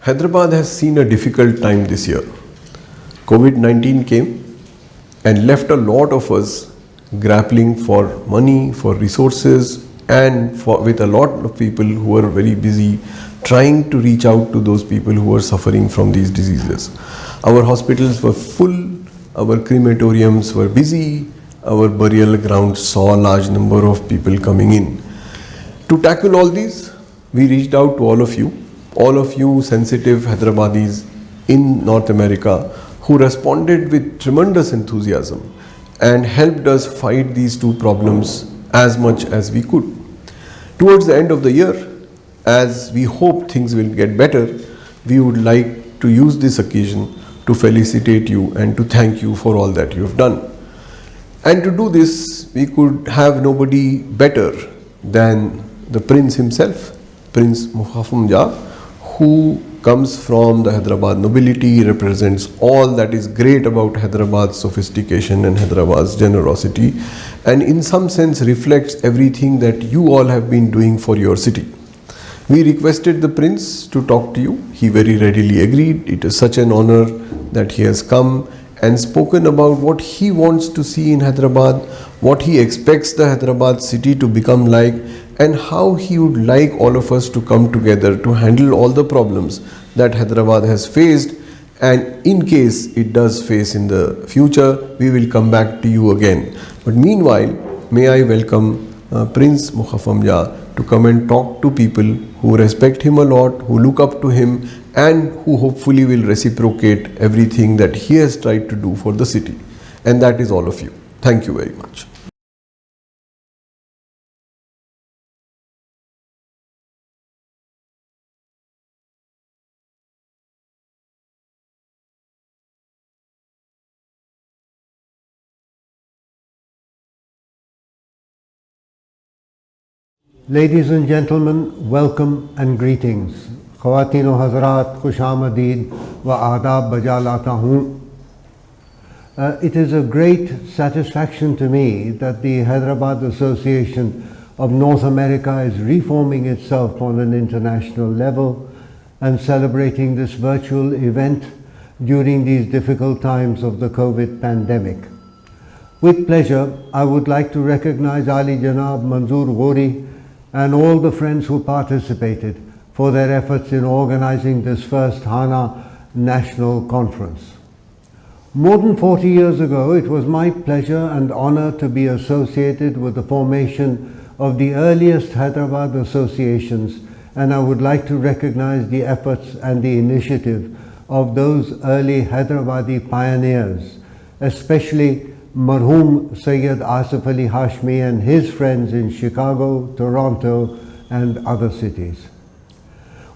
Hyderabad has seen a difficult time this year. COVID-19 came and left a lot of us grappling for money, for resources, and with a lot of people who are very busy trying to reach out to those people who are suffering from these diseases. Our hospitals were full, our crematoriums were busy, our burial grounds saw a large number of people coming in. To tackle all these, we reached out to all of you sensitive Hyderabadis in North America who responded with tremendous enthusiasm and helped us fight these two problems as much as we could. Towards the end of the year, as we hope things will get better, we would like to use this occasion to felicitate you and to thank you for all that you have done. And to do this, we could have nobody better than the Prince himself, Prince Muhaffam Jah, who comes from the Hyderabad nobility, represents all that is great about Hyderabad's sophistication and Hyderabad's generosity, and in some sense reflects everything that you all have been doing for your city. We requested the Prince to talk to you. He very readily agreed. It is such an honor that he has come and spoken about what he wants to see in Hyderabad, what he expects the Hyderabad city to become like, and how he would like all of us to come together to handle all the problems that Hyderabad has faced, and in case it does face in the future, we will come back to you again. But meanwhile, may I welcome Prince Muhaffam Jah to come and talk to people who respect him a lot, who look up to him, and who hopefully will reciprocate everything that he has tried to do for the city. And that is all of you. Thank you very much. Ladies and gentlemen, welcome and greetings. Khawateen o Hazrat, Khush Amadeen wa Adab baja lata hoon. It is a great satisfaction to me that the Hyderabad Association of North America is reforming itself on an international level and celebrating this virtual event during these difficult times of the COVID pandemic. With pleasure, I would like to recognize Ali Janab Manzoor Ghori and all the friends who participated for their efforts in organizing this first HANA National Conference. More than 40 years ago, it was my pleasure and honor to be associated with the formation of the earliest Hyderabad associations, and I would like to recognize the efforts and the initiative of those early Hyderabadi pioneers, especially Marhum Sayyid Asif Ali Hashmi and his friends in Chicago, Toronto, and other cities.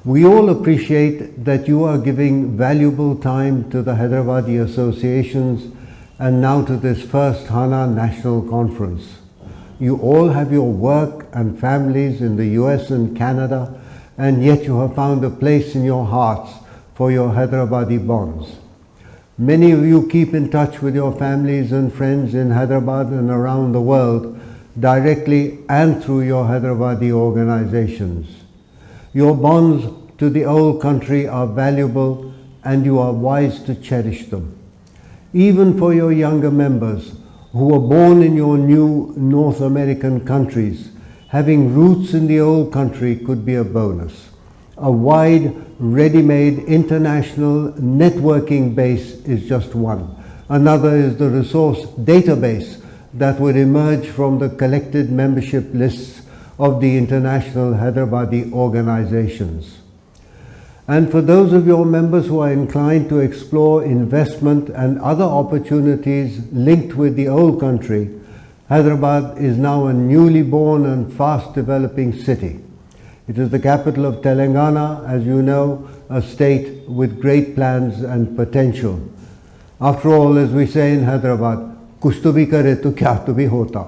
We all appreciate that you are giving valuable time to the Hyderabadi associations and now to this first HANA National Conference. You all have your work and families in the US and Canada, and yet you have found a place in your hearts for your Hyderabadi bonds. Many of you keep in touch with your families and friends in Hyderabad and around the world, directly and through your Hyderabadi organizations. Your bonds to the old country are valuable and you are wise to cherish them. Even for your younger members who were born in your new North American countries, having roots in the old country could be a bonus. A wide, ready-made international networking base is just one. Another is the resource database that would emerge from the collected membership lists of the international Hyderabadi organizations. And for those of your members who are inclined to explore investment and other opportunities linked with the old country, Hyderabad is now a newly born and fast developing city. It is the capital of Telangana, as you know, a state with great plans and potential. After all, as we say in Hyderabad, kuch to bhi kare to kya to bhi hota.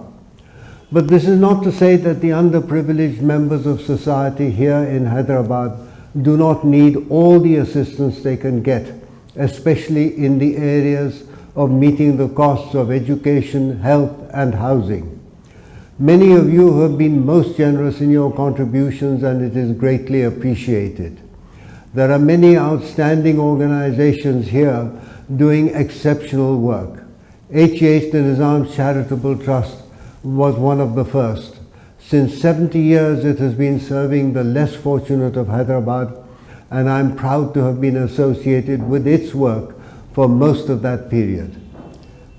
But this is not to say that the underprivileged members of society here in Hyderabad do not need all the assistance they can get, especially in the areas of meeting the costs of education, health, and housing. Many of you have been most generous in your contributions, and it is greatly appreciated. There are many outstanding organizations here doing exceptional work. H.H. the Nizam's Charitable Trust was one of the first. Since 70 years it has been serving the less fortunate of Hyderabad, and I'm proud to have been associated with its work for most of that period.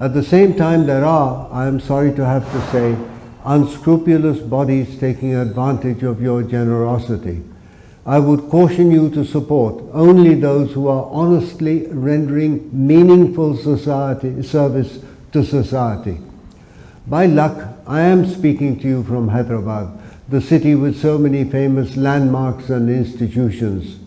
At the same time, there are, I am sorry to have to say, unscrupulous bodies taking advantage of your generosity. I would caution you to support only those who are honestly rendering meaningful service to society. By luck, I am speaking to you from Hyderabad, the city with so many famous landmarks and institutions.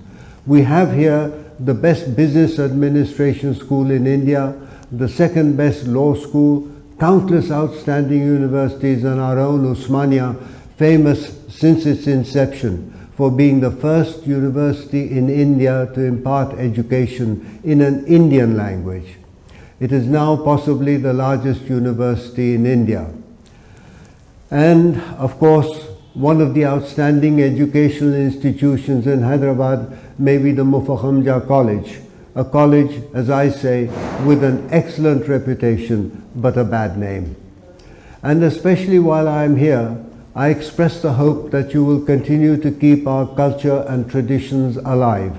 We have here the best business administration school in India, the second best law school, countless outstanding universities, and our own Usmania, famous since its inception for being the first university in India to impart education in an Indian language. It is now possibly the largest university in India. And of course, one of the outstanding educational institutions in Hyderabad may be the Mufakhamja College, a college, as I say, with an excellent reputation but a bad name. And especially while I am here, I express the hope that you will continue to keep our culture and traditions alive.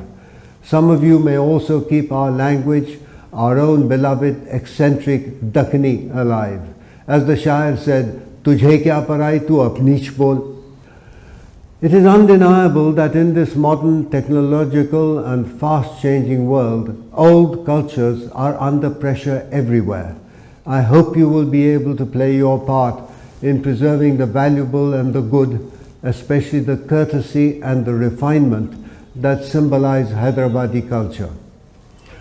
Some of you may also keep our language, our own beloved eccentric Dakkani alive. As the Shair said, "Tujhe kya parai, tu apni ch bol." It is undeniable that in this modern technological and fast-changing world, old cultures are under pressure everywhere. I hope you will be able to play your part in preserving the valuable and the good, especially the courtesy and the refinement that symbolize Hyderabadi culture.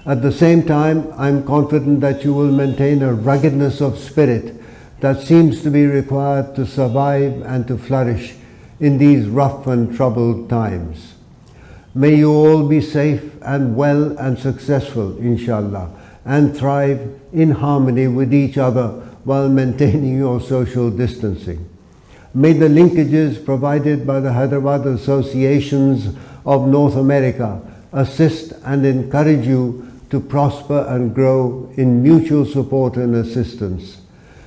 At the same time, I am confident that you will maintain a ruggedness of spirit that seems to be required to survive and to flourish in these rough and troubled times. May you all be safe and well and successful, inshallah, and thrive in harmony with each other while maintaining your social distancing. May the linkages provided by the Hyderabad Associations of North America assist and encourage you to prosper and grow in mutual support and assistance.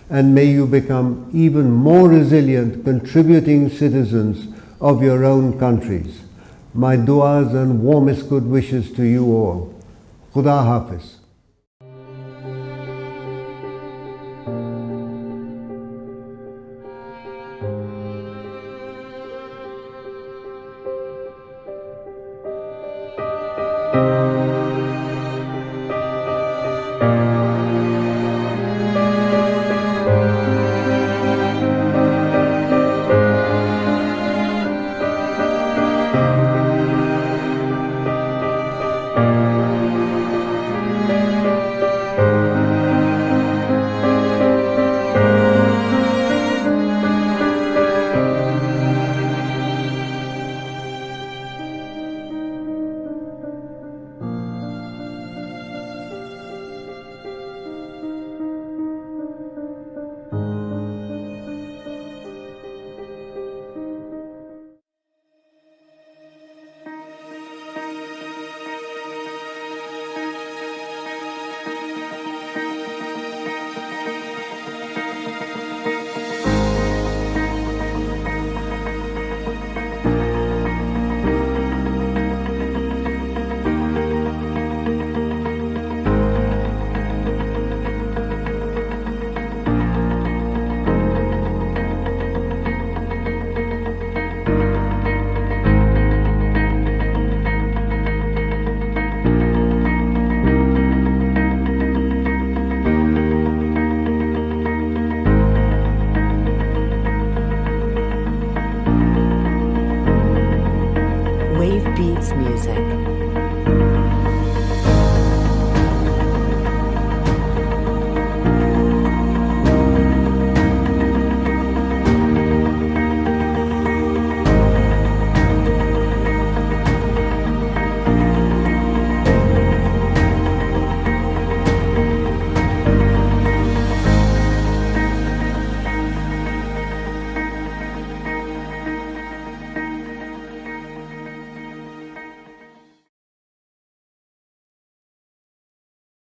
And may you become even more resilient, contributing citizens of your own countries. My du'as and warmest good wishes to you all. Khuda Hafiz.